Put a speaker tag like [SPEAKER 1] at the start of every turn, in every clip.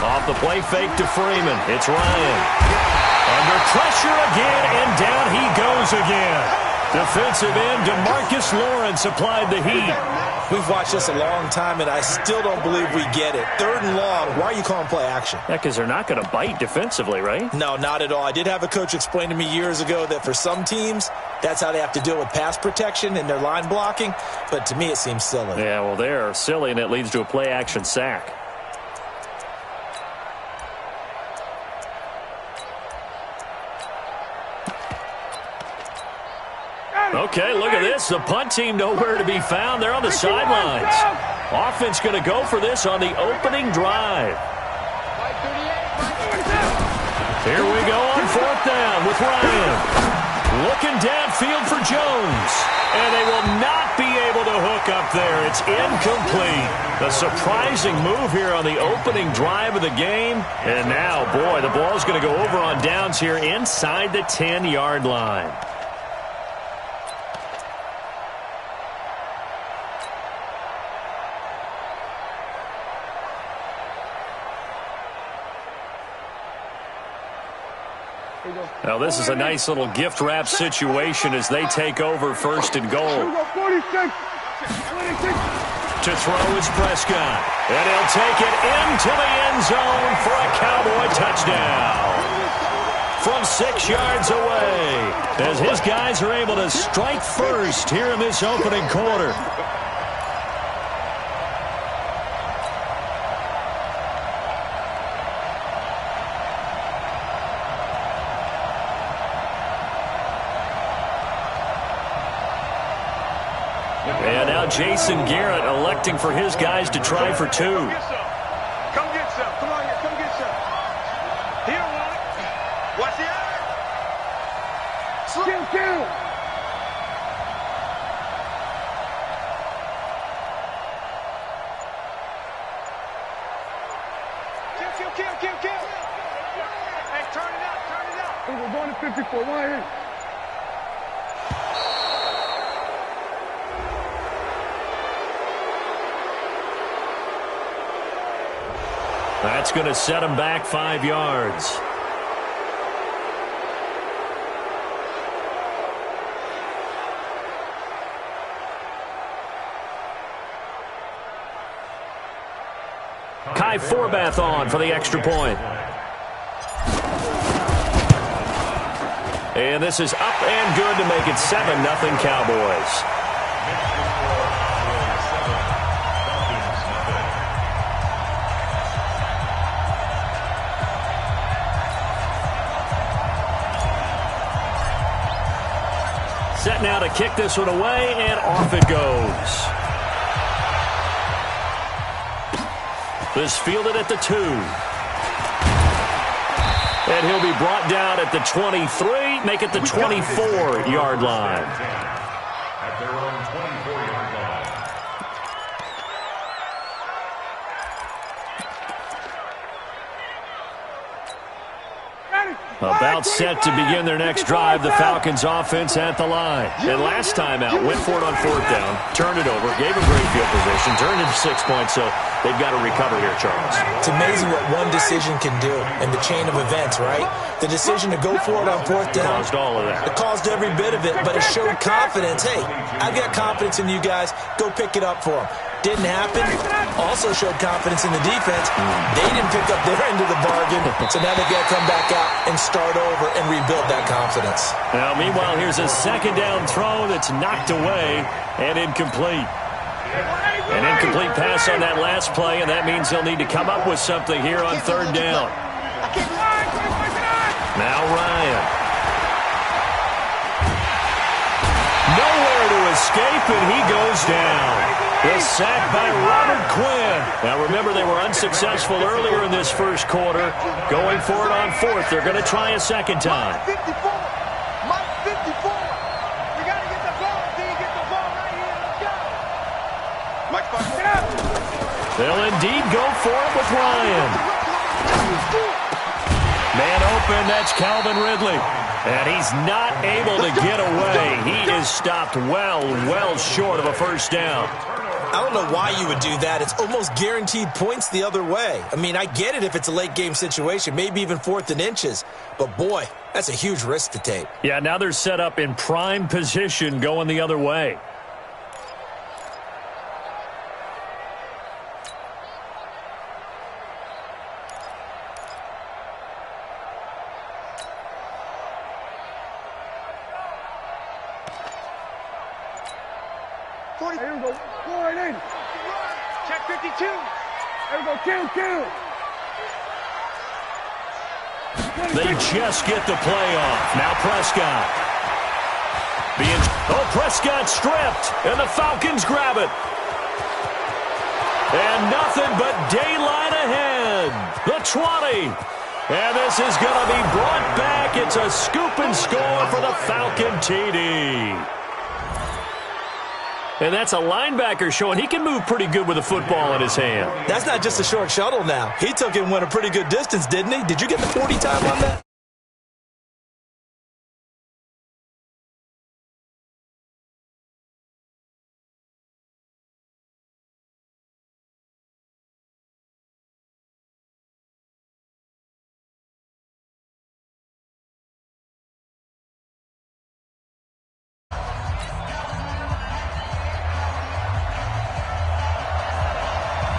[SPEAKER 1] Off the play fake to Freeman. It's Ryan. Under pressure again, and down he goes again. Defensive end DeMarcus Lawrence applied the heat.
[SPEAKER 2] We've watched this a long time, and I still don't believe we get it. 3rd and long. Why are you calling play action?
[SPEAKER 1] Yeah, because they're not going to bite defensively, right?
[SPEAKER 2] No, not at all. I did have a coach explain to me years ago that for some teams, that's how they have to deal with pass protection and their line blocking. But to me, it seems silly.
[SPEAKER 1] Yeah, well, they're silly, and it leads to a play action sack. Okay, look at this. The punt team nowhere to be found. They're on the sidelines. Offense going to go for this on the opening drive. Here we go on 4th down with Ryan. Looking downfield for Jones. And they will not be able to hook up there. It's incomplete. A surprising move here on the opening drive of the game. And now, boy, the ball's going to go over on downs here inside the 10-yard line. Now, this is a nice little gift wrap situation as they take over 1st and goal. To throw is Prescott. And he'll take it into the end zone for a Cowboy touchdown. From 6 yards away, as his guys are able to strike first here in this opening quarter. And now Jason Garrett electing for his guys to try for 2.
[SPEAKER 3] Come get some. Come on here. Come get some. He don't want it. Watch the eye. Kill. Kill. Hey, turn it out.
[SPEAKER 4] We're going to 54. Right here.
[SPEAKER 1] That's going to set him back 5 yards. Kai Forbath on for the extra point. And this is up and good to make it 7-0 Cowboys. Set now to kick this one away, and off it goes. This fielded at the 2. And he'll be brought down at the 23, make it the 24-yard line.
[SPEAKER 5] At their own 24-yard line.
[SPEAKER 1] About set to begin their next drive, the Falcons offense at the line. And last time out, went for it on 4th down, turned it over, gave a great field position, turned it to 6 points, so they've got to recover here, Charles.
[SPEAKER 2] It's amazing what one decision can do in the chain of events, right? The decision to go for it on 4th down.
[SPEAKER 1] Caused all of that.
[SPEAKER 2] It caused every bit of it, but it showed confidence. Hey, I've got confidence in you guys. Go pick it up for them. Didn't happen. Also showed confidence in the defense. They didn't pick up their end of the bargain, so now they've got to come back out and start over and rebuild that confidence.
[SPEAKER 1] Now, meanwhile, here's a 2nd down throw that's knocked away and incomplete. An incomplete pass on that last play, and that means they'll need to come up with something here on 3rd down. Now Ryan. Nowhere to escape, and he goes down. The sack by Robert Quinn. Now remember, they were unsuccessful earlier in this first quarter. Going for it on 4th. They're going to try a second time.
[SPEAKER 3] Mike 54. Mike 54. We got to get the ball. Do you get the ball right here? Let's go. Mike, get up.
[SPEAKER 1] They'll indeed go for it with Ryan. Man open, that's Calvin Ridley. And he's not able to get away. He is stopped well short of a 1st down.
[SPEAKER 2] I don't know why you would do that. It's almost guaranteed points the other way. I mean, I get it if it's a late-game situation, maybe even 4th and inches. But, boy, that's a huge risk to take.
[SPEAKER 1] Yeah, now they're set up in prime position going the other way.
[SPEAKER 3] Here we go. Forward in. Check 52. Here we go. Kill.
[SPEAKER 1] They just get the play off. Now Prescott. Prescott stripped, and the Falcons grab it. And nothing but daylight ahead. The 20. And this is going to be brought back. It's a scoop and score for the Falcon TD. And that's a linebacker showing he can move pretty good with a football in his hand.
[SPEAKER 2] That's not just a short shuttle now. He took it and went a pretty good distance, didn't he? Did you get the 40 time on that?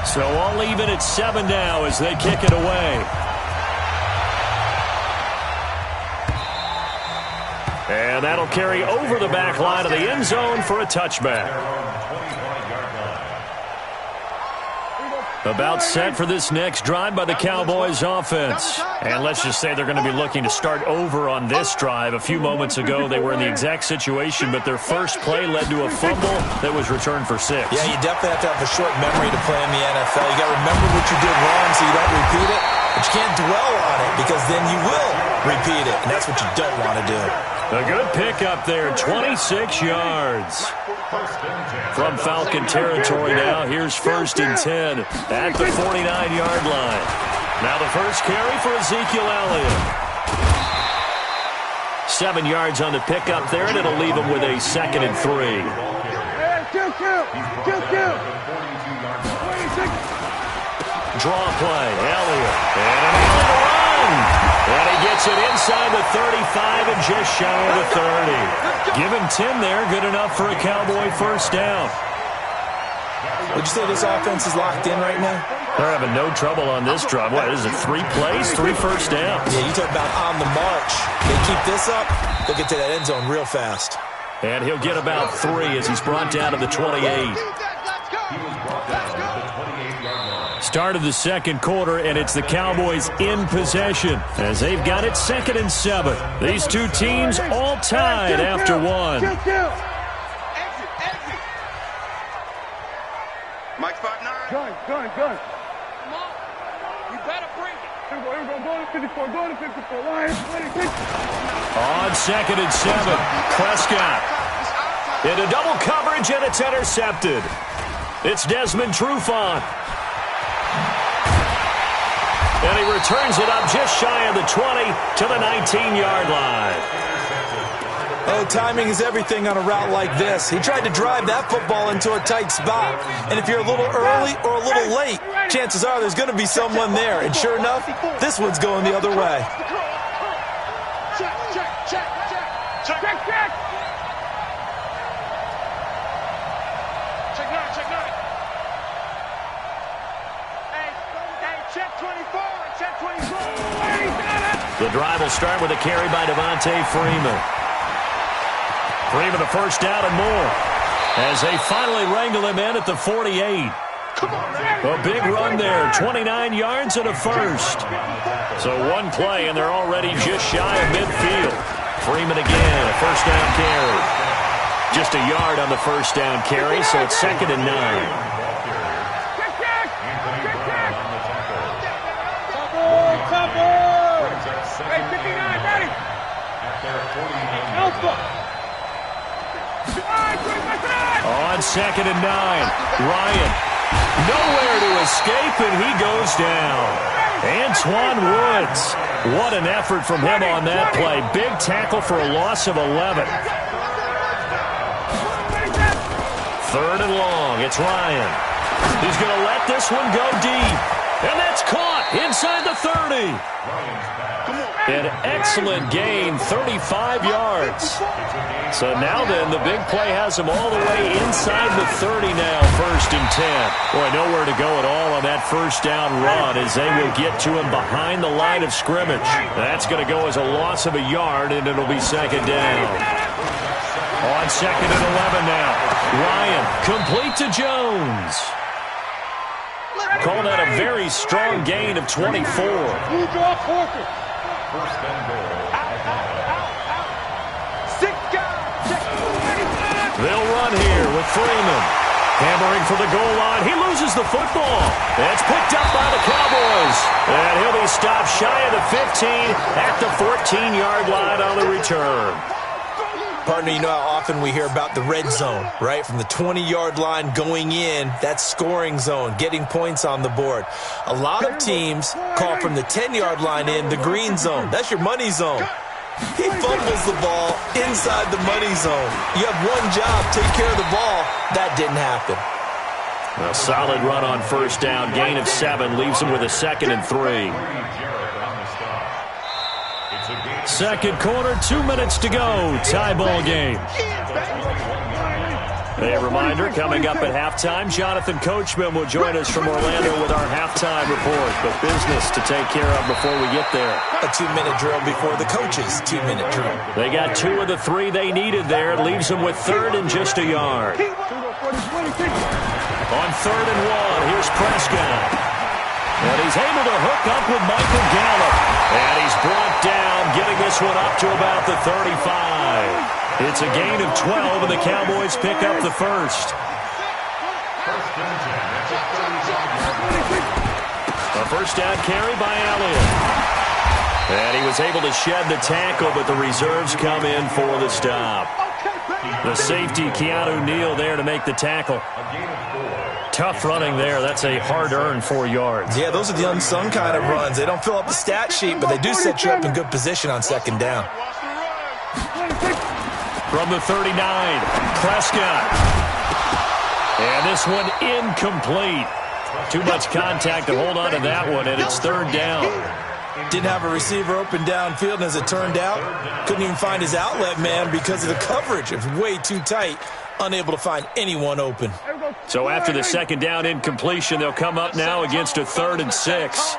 [SPEAKER 1] So all even at 7 now as they kick it away. And that'll carry over the back line of the end zone for a touchback. About set for this next drive by the Cowboys offense. And let's just say they're going to be looking to start over on this drive. A few moments ago, they were in the exact situation, but their first play led to a fumble that was returned for 6.
[SPEAKER 2] Yeah, you definitely have to have a short memory to play in the NFL. You got to remember what you did wrong so you don't repeat it, but you can't dwell on it because then you will repeat it, and that's what you don't want to do.
[SPEAKER 1] A good pickup there, 26 yards. From Falcon territory now, here's 1st and 10 at the 49-yard line. Now the first carry for Ezekiel Elliott. 7 yards on the pickup there, and it'll leave him with a 2nd and 3. Draw play, Elliott, and an run. And he gets it inside the 35 and just shy of the 30. Give him 10 there, good enough for a Cowboy first down.
[SPEAKER 2] Would you say this offense is locked in right now?
[SPEAKER 1] They're having no trouble on this drive. What is it, 3 plays, 3 first downs?
[SPEAKER 2] Yeah, you talk about on the march. They keep this up, they'll get to that end zone real fast.
[SPEAKER 1] And he'll get about 3 as he's brought down to the 28. Start of the second quarter, and it's the Cowboys in possession as they've got it 2nd and 7. These two teams all tied after 1.
[SPEAKER 3] Mike 5'9". Gun. Come on. You better bring it. Here we go. Go to 54. Lions, 26.
[SPEAKER 1] On 2nd and 7, Prescott. Into double coverage, and it's intercepted. It's Desmond Trufant. And he returns it up just shy of the 20 to the 19-yard line.
[SPEAKER 2] Oh, timing is everything on a route like this. He tried to drive that football into a tight spot. And if you're a little early or a little late, chances are there's going to be someone there. And sure enough, this one's going the other way.
[SPEAKER 1] The drive will start with a carry by Devontae Freeman. Freeman the first down and more as they finally wrangle him in at the 48. A big run there, 29 yards and a first. So one play, and they're already just shy of midfield. Freeman again, a first down carry. Just a yard on the first down carry, so it's 2nd and 9. On 2nd and 9, Ryan nowhere to escape, and he goes down. Antoine Woods, what an effort from him on that play. Big tackle for a loss of 11. 3rd and long. It's Ryan. He's going to let this one go deep. And that's caught inside the 30. An excellent gain, 35 yards. So now then, the big play has him all the way inside the 30 now, 1st and 10. Boy, nowhere to go at all on that first down run as they will get to him behind the line of scrimmage. That's going to go as a loss of a yard, and it'll be 2nd down. On 2nd and 11 now. Ryan, complete to Jones. Call that a very strong gain of 24.
[SPEAKER 5] First and goal.
[SPEAKER 1] They'll run here with Freeman. Hammering for the goal line. He loses the football. It's picked up by the Cowboys. And he'll be stopped shy of the 15 at the 14-yard line on the return.
[SPEAKER 2] Partner, you know how often we hear about the red zone, right? From the 20-yard line going in, that's scoring zone, getting points on the board. A lot of teams call from the 10-yard line in the green zone. That's your money zone. He fumbles the ball inside the money zone. You have one job, take care of the ball. That didn't happen.
[SPEAKER 1] A solid run on 1st down. Gain of 7 leaves him with a 2nd and 3. 2nd quarter, 2 minutes to go. Tie ball game. A reminder, coming up at halftime, Jonathan Coachman will join us from Orlando with our halftime report. But business to take care of before we get there.
[SPEAKER 2] A 2-minute drill before the coaches' 2-minute drill.
[SPEAKER 1] They got 2 of the 3 they needed there. It leaves them with 3rd and just a yard. On 3rd and 1, here's Prescott. And he's able to hook up with Michael Gallup. And he's brought down, getting this one up to about the 35. It's a gain of 12, and the Cowboys pick up the first. A 1st down carry by Elliott. And he was able to shed the tackle, but the reserves come in for the stop. The safety, Keanu Neal, there to make the tackle. Tough running there. That's a hard-earned 4 yards.
[SPEAKER 2] Yeah, those are the unsung kind of runs. They don't fill up the stat sheet, but they do set you up in good position on 2nd down.
[SPEAKER 1] From the 39, Prescott. And this one incomplete. Too much contact to hold on to that one, and it's 3rd down.
[SPEAKER 2] Didn't have a receiver open downfield, and as it turned out, couldn't even find his outlet man because of the coverage. It was way too tight, unable to find anyone open.
[SPEAKER 1] So after the 2nd down incompletion, they'll come up now against a 3rd and 6.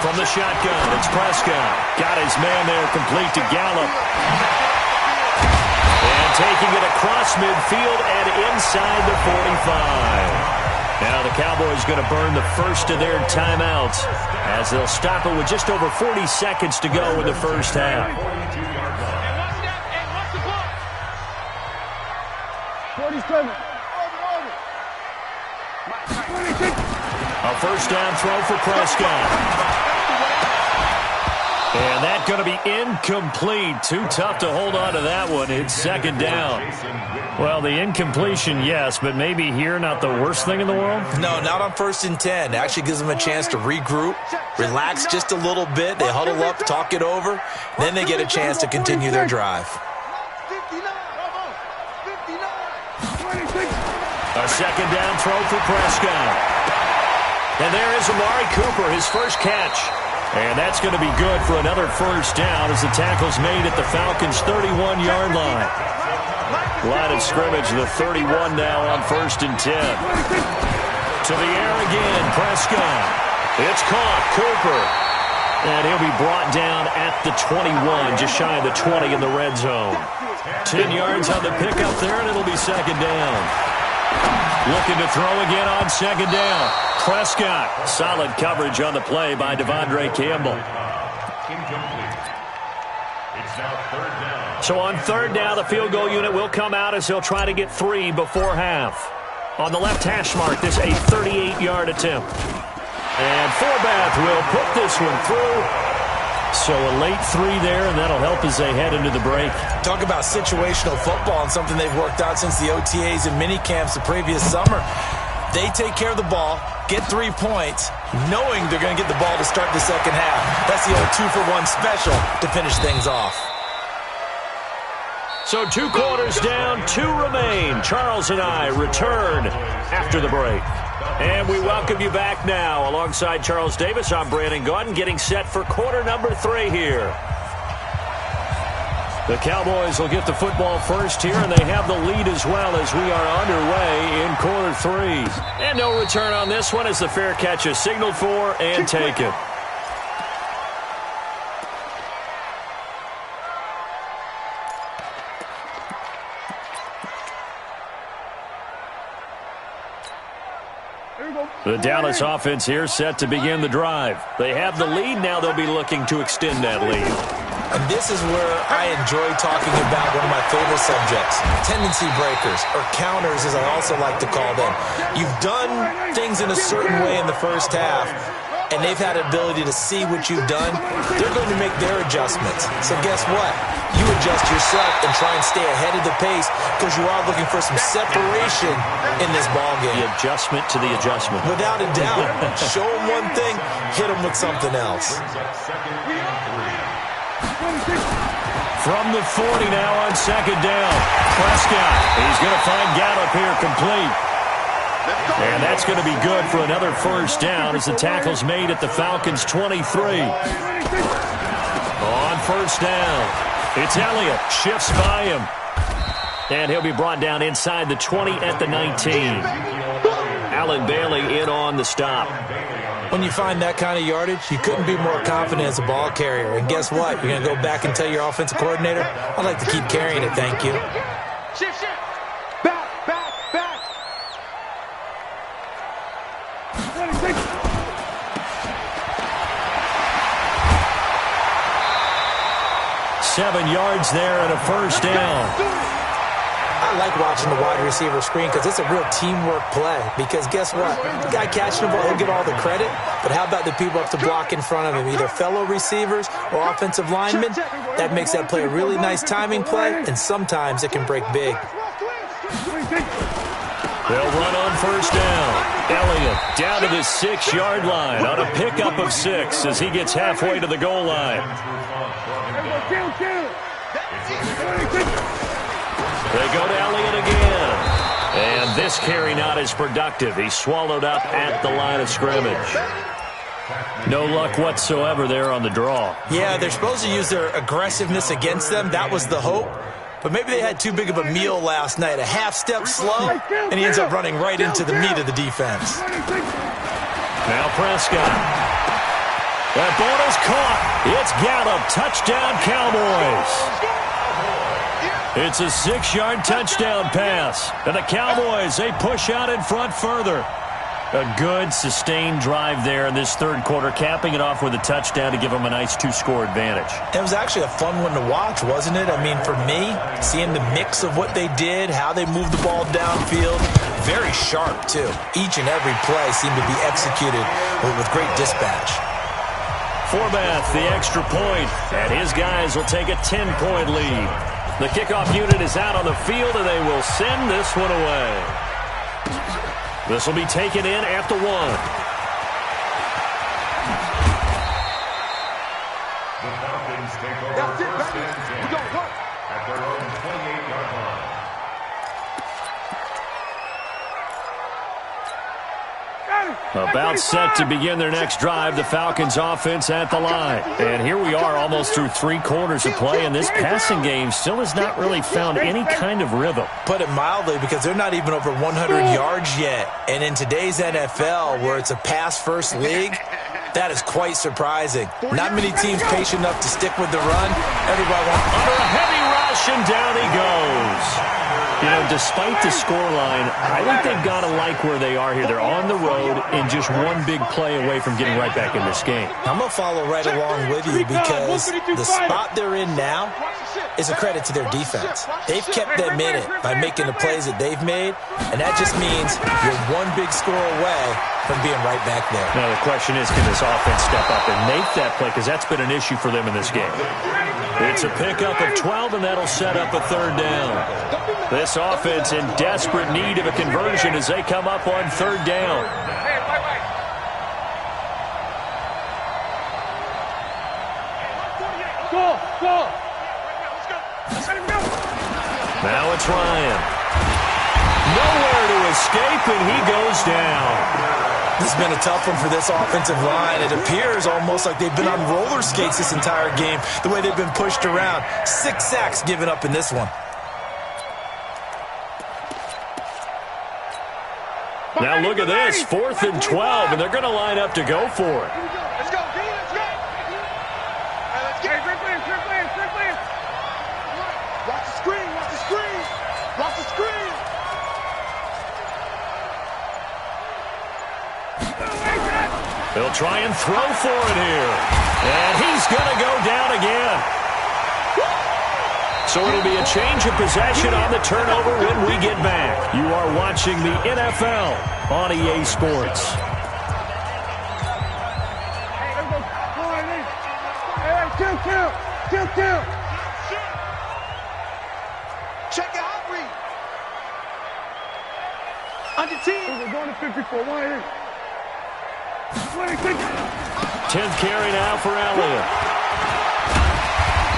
[SPEAKER 1] From the shotgun, it's Prescott. Got his man there, complete to Gallup. And taking it across midfield and inside the 45. Now the Cowboys going to burn the first of their timeouts as they'll stop it with just over 40 seconds to go in the first half.
[SPEAKER 3] 47.
[SPEAKER 1] A 1st down throw for Prescott. And that's going to be incomplete. Too tough to hold on to that one. It's 2nd down. Well, the incompletion, yes, but maybe here not the worst thing in the world?
[SPEAKER 2] No, not on 1st and 10. It actually gives them a chance to regroup, relax just a little bit. They huddle up, talk it over. Then they get a chance to continue their drive.
[SPEAKER 1] A 2nd down throw for Prescott. And there is Amari Cooper, his first catch. And that's going to be good for another 1st down as the tackle's made at the Falcons' 31-yard line. Line of scrimmage, the 31 now on 1st and 10. To the air again, Prescott. It's caught, Cooper. And he'll be brought down at the 21, just shy of the 20 in the red zone. 10 yards on the pickup there, and it'll be 2nd down. Looking to throw again on 2nd down. Prescott. Solid coverage on the play by Devondre Campbell.
[SPEAKER 5] It's now 3rd down.
[SPEAKER 1] So on 3rd down, the field goal unit will come out as he'll try to get 3 before half. On the left hash mark, this a 38-yard attempt. And Forbath will put this one through. So a late 3 there, and that'll help as they head into the break.
[SPEAKER 2] Talk about situational football and something they've worked out since the OTAs and mini camps the previous summer. They take care of the ball, get 3 points, knowing they're going to get the ball to start the 2nd half. That's the old 2-for-1 special to finish things off.
[SPEAKER 1] So 2 quarters down, 2 remain. Charles and I return after the break. And we welcome you back now. Alongside Charles Davis, I'm Brandon Gaudin, getting set for quarter number 3 here. The Cowboys will get the football first here, and they have the lead as well as we are underway in quarter 3. And no return on this one as the fair catch is signaled for and taken. The Dallas offense here set to begin the drive. They have the lead. Now they'll be looking to extend that lead.
[SPEAKER 2] And this is where I enjoy talking about one of my favorite subjects, tendency breakers, or counters as I also like to call them. You've done things in a certain way in the first half, and they've had an ability to see what you've done. They're going to make their adjustments. So guess what? You adjust yourself and try and stay ahead of the pace because you are looking for some separation in this ballgame.
[SPEAKER 1] The adjustment to the adjustment.
[SPEAKER 2] Without a doubt. Show them one thing, hit them with something else.
[SPEAKER 1] From the 40 now on second down. Prescott, he's going to find Gallup here complete. And that's going to be good for another first down as the tackle's made at the Falcons' 23. On first down, it's Elliott. Shifts by him. And he'll be brought down inside the 20 at the 19. Allen Bailey in on the stop.
[SPEAKER 2] When you find that kind of yardage, you couldn't be more confident as a ball carrier. And guess what? You're going to go back and tell your offensive coordinator, I'd like to keep carrying it, thank you.
[SPEAKER 3] Shift. Back.
[SPEAKER 1] 7 yards there and a first down.
[SPEAKER 2] I like watching the wide receiver screen because it's a real teamwork play. Because guess what? The guy catching the ball, he'll get all the credit. But how about the people up to block in front of him? Either fellow receivers or offensive linemen. That makes that play a really nice timing play, and sometimes it can break big.
[SPEAKER 1] They'll run on first down. Elliott down to the 6-yard line on a pickup of 6 as he gets halfway to the goal line. They go to Elliott again. And this carry not as productive. He's swallowed up at the line of scrimmage. No luck whatsoever there on the draw.
[SPEAKER 2] Yeah, they're supposed to use their aggressiveness against them. That was the hope. But maybe they had too big of a meal last night. A half step slow, and he ends up running right into the meat of the defense.
[SPEAKER 1] Now Prescott. That ball is caught. It's Gallup. Touchdown, Cowboys. It's a 6-yard touchdown pass. And the Cowboys, they push out in front further. A good, sustained drive there in this third quarter, capping it off with a touchdown to give them a nice 2-score advantage.
[SPEAKER 2] It was actually a fun one to watch, wasn't it? I mean, for me, seeing the mix of what they did, how they moved the ball downfield, very sharp, too. Each and every play seemed to be executed with great dispatch.
[SPEAKER 1] Forbath, the extra point, and his guys will take a 10-point lead. The kickoff unit is out on the field, and they will send this one away. This will be taken in at the 1.
[SPEAKER 5] The Falcons take over first and 10 at their own 28-yard line.
[SPEAKER 1] About set to begin their next drive, the Falcons offense at the line. And here we are almost through 3 quarters of play, and this passing game still has not really found any kind of rhythm.
[SPEAKER 2] Put it mildly, because they're not even over 100 yards yet. And in today's NFL, where it's a pass-first league, that is quite surprising. Not many teams patient enough to stick with the run. Everybody wants
[SPEAKER 1] under a heavy rush, and down he goes. You know, despite the scoreline, I think they've got to like where they are here. They're on the road and just one big play away from getting right back in this game.
[SPEAKER 2] I'm going to follow right along with you because the spot they're in now is a credit to their defense. They've kept them in it by making the plays that they've made, and that just means you're one big score away from being right back there.
[SPEAKER 1] Now the question is, can this offense step up and make that play? Because that's been an issue for them in this game. It's a pickup of 12, and that'll set up a third down. This offense in desperate need of a conversion as they come up on third down. Now it's Ryan. Nowhere to escape, and he goes down.
[SPEAKER 2] This has been a tough one for this offensive line. It appears almost like they've been on roller skates this entire game, the way they've been pushed around. 6 sacks given up in this one.
[SPEAKER 1] Now look at this, 4th and 12, and they're going to line up to go for it.
[SPEAKER 3] Let's go, D, let's go. Hey, let's get it. Quick. Watch the screen, watch the screen. Watch the screen.
[SPEAKER 1] They'll try and throw for it here. And he's going to go down again. So it'll be a change of possession on the turnover when we get back. You are watching the NFL on EA Sports.
[SPEAKER 3] Kill. Check your hot read. Under 10. We're going to 54.
[SPEAKER 1] 10th carry now for Elliott.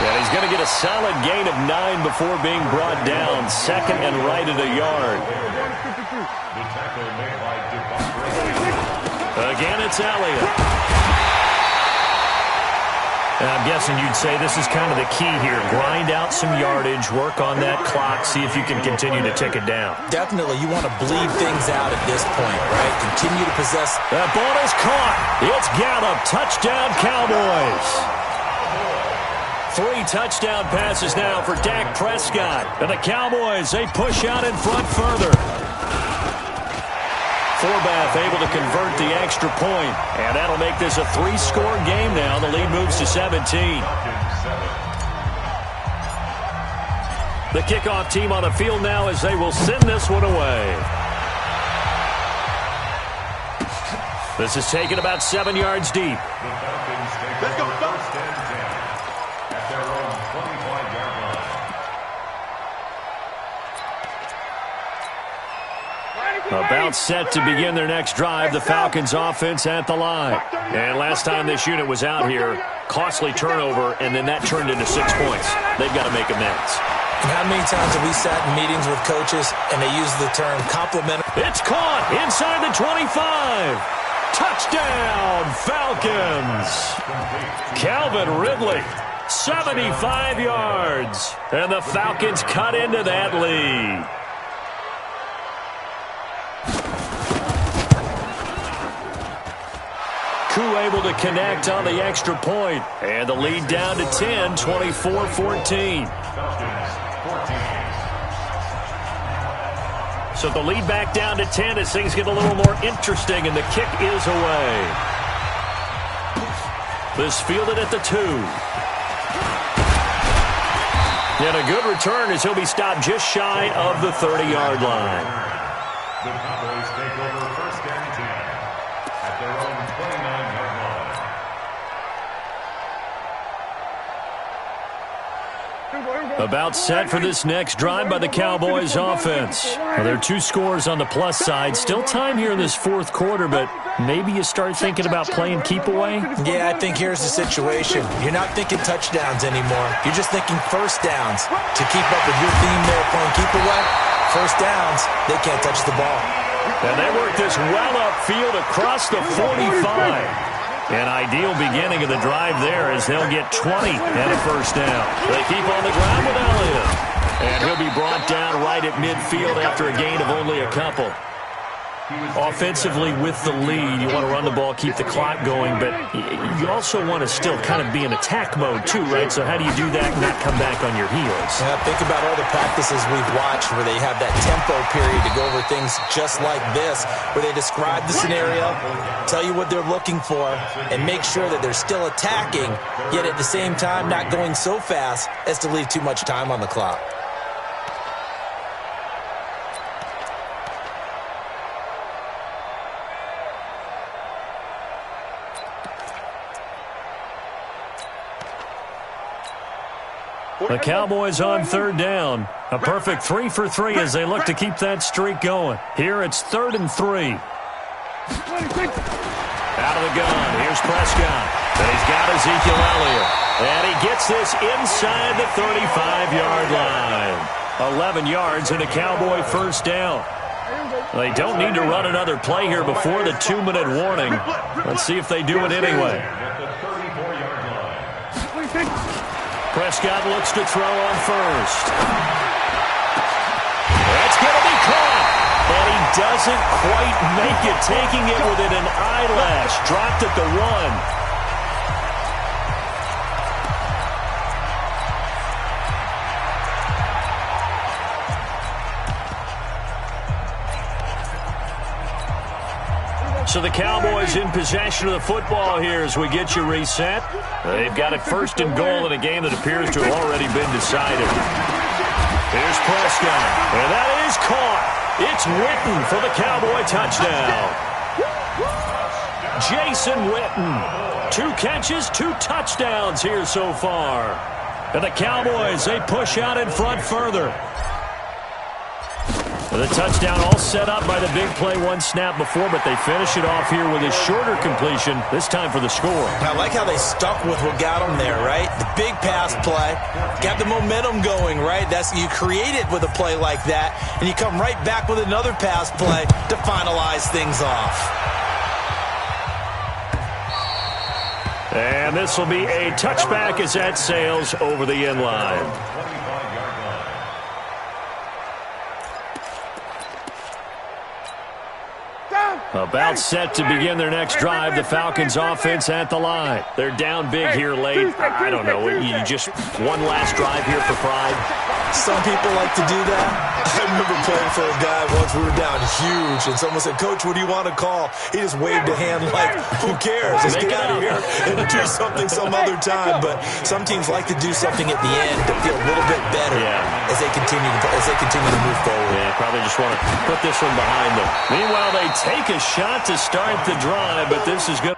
[SPEAKER 1] And he's going to get a solid gain of 9 before being brought down. 2nd and right at a yard. Again, it's Elliott. And I'm guessing you'd say this is kind of the key here. Grind out some yardage, work on that clock, see if you can continue to tick it down.
[SPEAKER 2] Definitely, you want to bleed things out at this point, right? Continue to possess.
[SPEAKER 1] That ball is caught. It's Gallup. Touchdown, Cowboys. 3 touchdown passes now for Dak Prescott. And the Cowboys, they push out in front further. Forbath able to convert the extra point. And that'll make this a 3-score game now. The lead moves to 17. The kickoff team on the field now as they will send this one away. This is taken about 7 yards deep.
[SPEAKER 3] Let's go, Falcons.
[SPEAKER 1] About set to begin their next drive, the Falcons offense at the line. And last time this unit was out here, costly turnover, and then that turned into 6 points. They've got to make amends.
[SPEAKER 2] And how many times have we sat in meetings with coaches and they use the term complimentary?
[SPEAKER 1] It's caught inside the 25. Touchdown, Falcons. Calvin Ridley, 75 yards. And the Falcons cut into that lead. Koo able to connect on the extra point. And the lead down to 10, 24-14. So the lead back down to 10 as things get a little more interesting, and the kick is away. This fielded at the 2. And a good return as he'll be stopped just shy of the 30-yard line.
[SPEAKER 5] The Cowboys take over 1st and 10 at their own 29-yard line.
[SPEAKER 1] About set for this next drive by the Cowboys offense. Well, there are 2 scores on the plus side. Still time here in this 4th quarter, but maybe you start thinking about playing keep away?
[SPEAKER 2] Yeah, I think here's the situation. You're not thinking touchdowns anymore. You're just thinking first downs. To keep up with your theme there playing keep away, first downs, they can't touch the ball.
[SPEAKER 1] And they work this well upfield across the 45. An ideal beginning of the drive there as they'll get 20 and a first down. They keep on the ground with Elliott. And he'll be brought down right at midfield after a gain of only a couple. Offensively with the lead, you want to run the ball, keep the clock going, but you also want to still kind of be in attack mode too, right? So how do you do that and not come back on your heels?
[SPEAKER 2] Yeah, think about all the practices we've watched where they have that tempo period to go over things just like this, where they describe the scenario, tell you what they're looking for, and make sure that they're still attacking, yet at the same time not going so fast as to leave too much time on the clock.
[SPEAKER 1] The Cowboys on 3rd down. A perfect 3 for 3 as they look to keep that streak going. Here it's 3rd and 3. Out of the gun. Here's Prescott. And he's got Ezekiel Elliott. And he gets this inside the 35-yard line. 11 yards and a Cowboy first down. They don't need to run another play here before the 2-minute warning. Let's see if they do it anyway. Prescott looks to throw on first. That's going to be caught. And he doesn't quite make it, taking it within an eyelash. Dropped at the 1. So the Cowboys in possession of the football here as we get you reset. They've got it first and goal in a game that appears to have already been decided. Here's Prescott, and that is caught. It's Witten for the Cowboy touchdown. Jason Witten, 2 catches, 2 touchdowns here so far. And the Cowboys, they push out in front further. The touchdown all set up by the big play 1 snap before, but they finish it off here with a shorter completion, this time for the score.
[SPEAKER 2] I like how they stuck with what got them there, right? The big pass play, got the momentum going, right? You create it with a play like that, and you come right back with another pass play to finalize things off.
[SPEAKER 1] And this will be a touchback as that sails over the end line. About set to begin their next drive. The Falcons offense at the line. They're down big here late. I don't know. You just one last drive here for pride.
[SPEAKER 2] Some people like to do that. I remember playing for a guy once. We were down huge, and someone said, "Coach, what do you want to call?" He just waved a hand like, "Who cares? Let's get out of here and do something some other time." But some teams like to do something at the end to feel a little bit better as they continue to move forward.
[SPEAKER 1] Yeah, probably just want to put this one behind them. Meanwhile, they take a shot to start the drive, but this is good.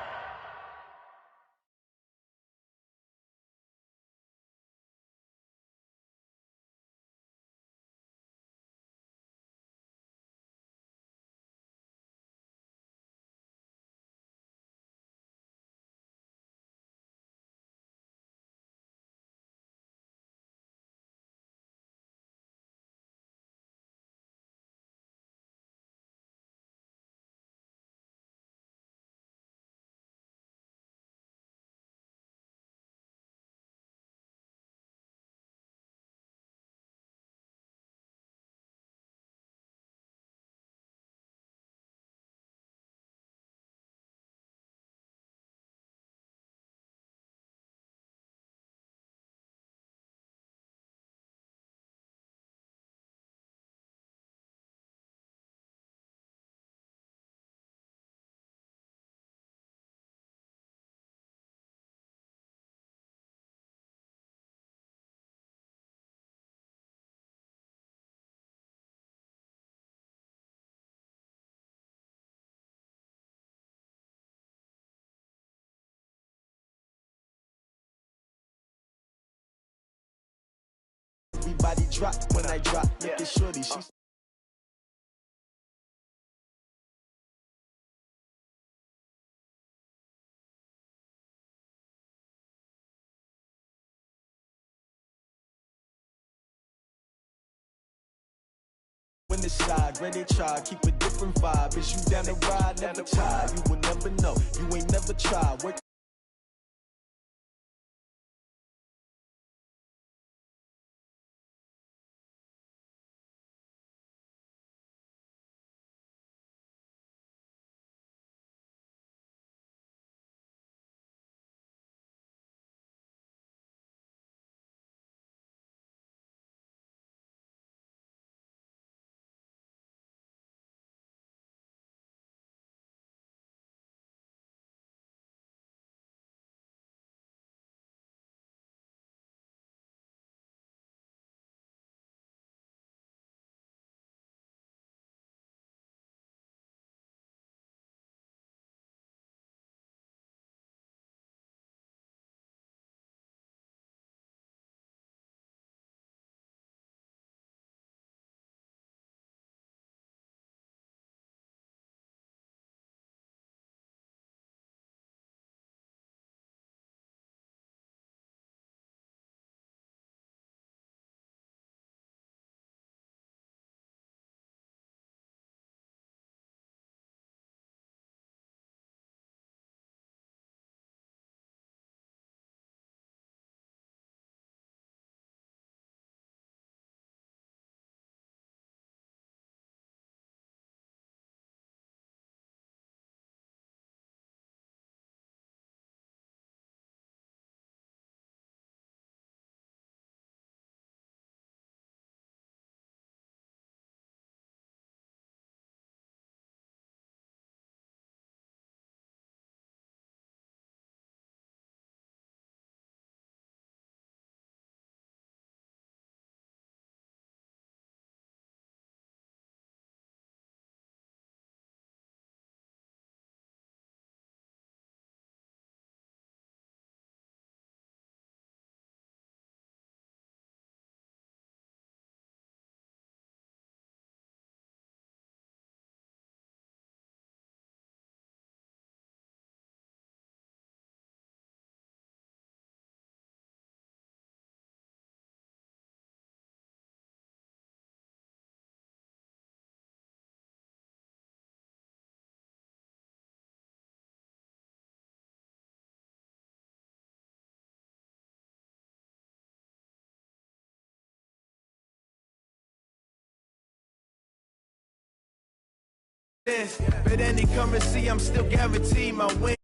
[SPEAKER 4] Everybody drop when I drop. Look at shorty, she's when the side, ready to try, keep a different vibe. Is you down the ride, never tired. You will never know, you ain't never tried. Work But any currency, I'm still guaranteed my win.